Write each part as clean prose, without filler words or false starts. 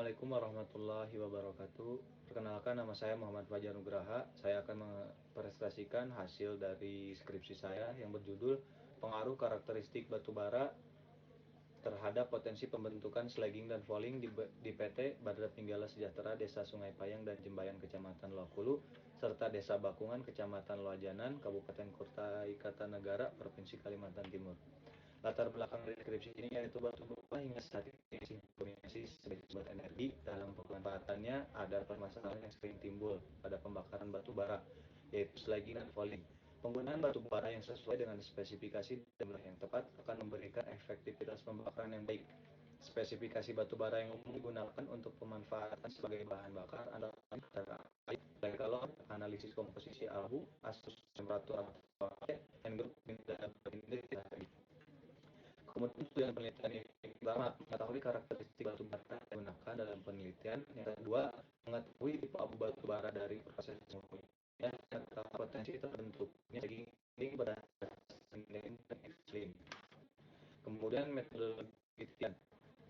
Assalamualaikum warahmatullahi wabarakatuh. Perkenalkan, nama saya Muhammad Fajar Nugraha. Saya akan mempresentasikan hasil dari skripsi saya yang berjudul Pengaruh Karakteristik Batu Bara terhadap Potensi Pembentukan Slagging dan Falling di PT Badrat Ninggala Sejahtera Desa Sungai Payang dan Jembayan Kecamatan Loakulu serta Desa Bakungan Kecamatan Loajanan Kabupaten Kutai Kartanegara Provinsi Kalimantan Timur. Latar belakang deskripsi ini yaitu batu bara hingga saat ini dominasi sebagai sumber energi. Dalam pemanfaatannya ada permasalahan yang sering timbul pada pembakaran batu bara, yaitu slagging dan falling. Penggunaan batu bara yang sesuai dengan spesifikasi dan jumlah yang tepat akan memberikan efektivitas pembakaran yang baik. Spesifikasi batu bara yang umum digunakan untuk pemanfaatan sebagai bahan bakar adalah terkait kalor, analisis komposisi abu, asus temperatur atau dan grup indeks. Kemudian tujuan penelitian ini pertama, mengetahui karakteristik batu bara yang digunakan dalam penelitian. Yang kedua, mengetahui tipe abu batu bara dari proses pemurnian serta potensi terbentuknya daging berdasarkan dan ekstrim. Kemudian metode penelitian.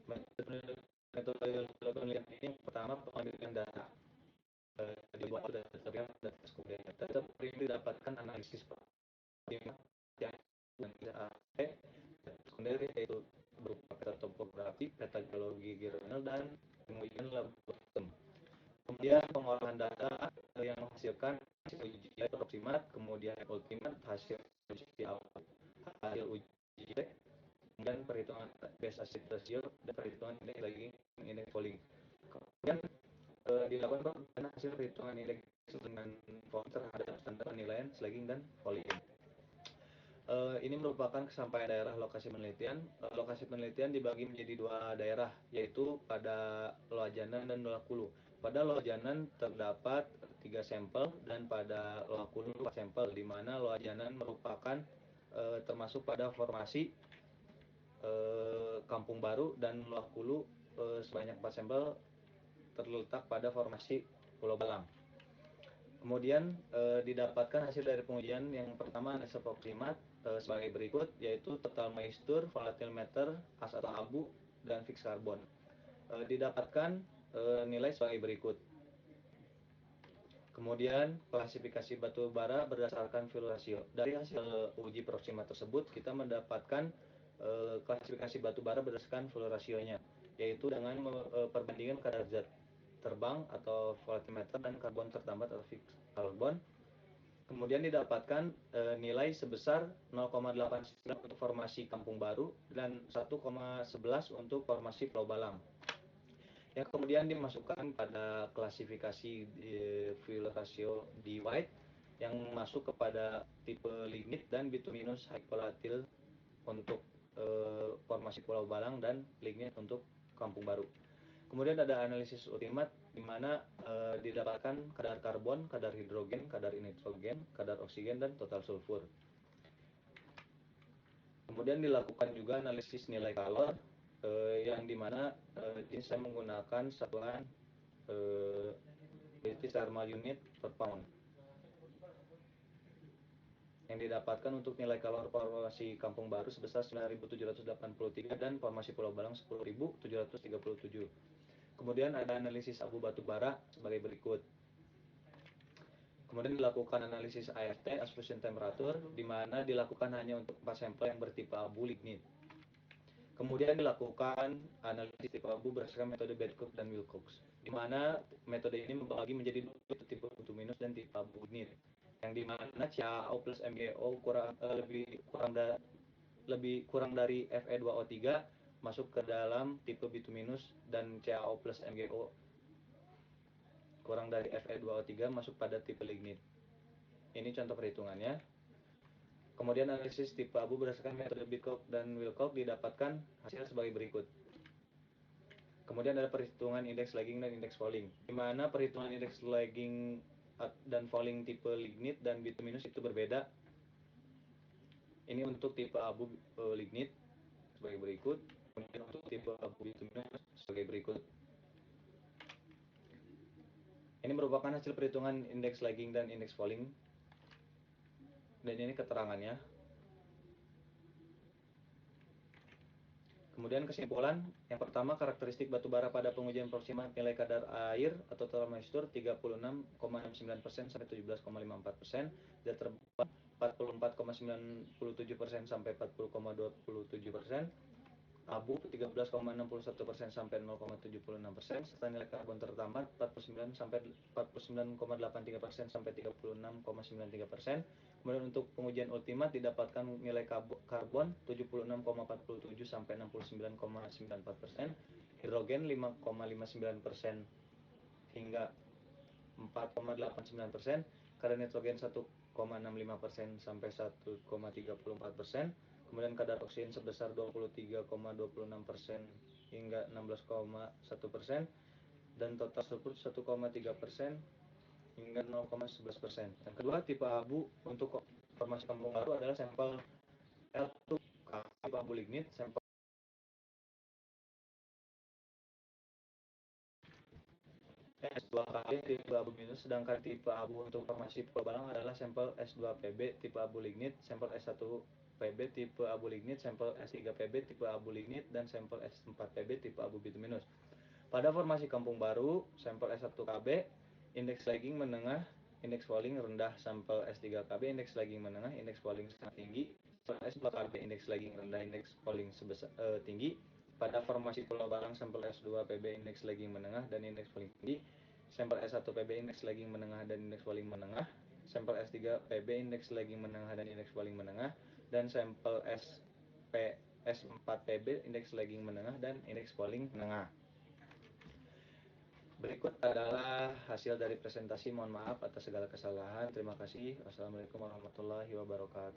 Metode penelitian ini yang pertama, pengambilan data. Dibuat data terlihat data kemudian data ini didapatkan analisis yang sekunder yaitu berupa peta topografi, peta geologi georenal, dan pengujian laboratorium. Kemudian pengolahan data yang menghasilkan hasil uji aproksimat, kemudian ultimat, hasil uji awal, hasil uji kemudian perhitungan base acid ratio dan perhitungan indeks lagging indeks falling. Kemudian dilakukan hasil perhitungan indeks dengan falling terhadap standar penilaian slagging dan falling. Ini merupakan kesampaian daerah lokasi penelitian. Lokasi penelitian dibagi menjadi dua daerah, yaitu pada Loajanan dan Loakulu. Pada Loajanan terdapat 3 sampel dan pada Loakulu 4 sampel, di mana Loajanan merupakan termasuk pada formasi Kampung Baru dan Loakulu sebanyak 4 sampel terletak pada formasi Pulau Balang. Kemudian didapatkan hasil dari pengujian yang pertama analisa aproksimat sebagai berikut, yaitu total moisture, volatimeter, as atau abu, dan fixed carbon. Didapatkan nilai sebagai berikut. Kemudian klasifikasi batu bara berdasarkan fill ratio. Dari hasil uji proximat tersebut kita mendapatkan klasifikasi batu bara berdasarkan fill rasionya, yaitu dengan perbandingan kadar zat terbang atau volatimeter dan karbon tertambat atau fixed carbon. Kemudian didapatkan nilai sebesar 0,89 untuk formasi Kampung Baru dan 1,11 untuk formasi Pulau Balang. Yang kemudian dimasukkan pada klasifikasi fill ratio di white yang masuk kepada tipe lignit dan bituminous high volatile untuk formasi Pulau Balang dan lignit untuk Kampung Baru. Kemudian ada analisis ultimat di mana didapatkan kadar karbon, kadar hidrogen, kadar nitrogen, kadar oksigen, dan total sulfur. Kemudian dilakukan juga analisis nilai kalor yang dimana ini saya menggunakan satuan British Thermal Unit per pound. Yang didapatkan untuk nilai kalor formasi Kampung Baru sebesar 9.783 dan formasi Pulau Balang 10.737. Kemudian ada analisis abu batu bara sebagai berikut. Kemudian dilakukan analisis AFT, absorption temperature, di mana dilakukan hanya untuk 4 sampel yang bertipe abu lignit. Kemudian dilakukan analisis tipe abu berdasarkan metode Bedcock dan Wilcox, di mana metode ini membagi menjadi dua tipe bituminous dan tipe abu lignit, yang di mana CaO plus MgO lebih kurang dari Fe2O3 masuk ke dalam tipe bituminous dan CaO plus MgO kurang dari Fe2O3 masuk pada tipe lignit. Ini contoh perhitungannya. Kemudian analisis tipe abu berdasarkan metode Bedcock dan Wilcox didapatkan hasil sebagai berikut. Kemudian ada perhitungan indeks lagging dan indeks falling, di mana perhitungan indeks lagging dan falling tipe lignit dan bituminous itu berbeda. Ini untuk tipe abu lignit sebagai berikut, kemudian untuk tipe abu bituminous sebagai berikut. Ini merupakan hasil perhitungan indeks lagging dan indeks falling, dan ini keterangannya. Kemudian kesimpulan, yang pertama karakteristik batu bara pada pengujian proxima nilai kadar air atau total moisture 36,69% sampai 17,54%, zat terbang 44,97% sampai 40,27%, abu 13,61% sampai 0,76%, serta nilai karbon tertambat 49 sampai 49,83% sampai 36,93%. Kemudian untuk pengujian ultimat didapatkan nilai karbon 76,47 sampai 69,94%, hidrogen 5,59% hingga 4,89%, kadar nitrogen 1,65% sampai 1,34%, kemudian kadar oksigen sebesar 23,26% hingga 16,1%, dan total sulfur 1,3% hingga 0,11%. Yang kedua, tipe abu untuk formasi kampung baru adalah sampel L2 tipe abu lignit, sampel S2KB tipe abu minus, sedangkan tipe abu untuk formasi Pulau Balang adalah sampel S2PB tipe abu lignit, sampel S1PB tipe abu lignit, sampel S3PB tipe abu lignit, dan sampel S4PB tipe abu bituminus. Pada formasi kampung baru, sampel S1KB indeks lagging menengah, indeks falling rendah, sampel S3KB indeks lagging menengah, indeks falling sangat tinggi, S2KB indeks lagging rendah, indeks falling tinggi. Pada formasi Pulau Balang, sampel S2PB indeks lagging menengah dan indeks falling tinggi, sampel S1PB indeks lagging menengah dan indeks falling menengah, sampel S3PB indeks lagging menengah dan indeks falling menengah, dan sampel S4PB indeks lagging menengah dan indeks falling menengah. Berikut adalah hasil dari presentasi. Mohon maaf atas segala kesalahan. Terima kasih. Wassalamualaikum warahmatullahi wabarakatuh.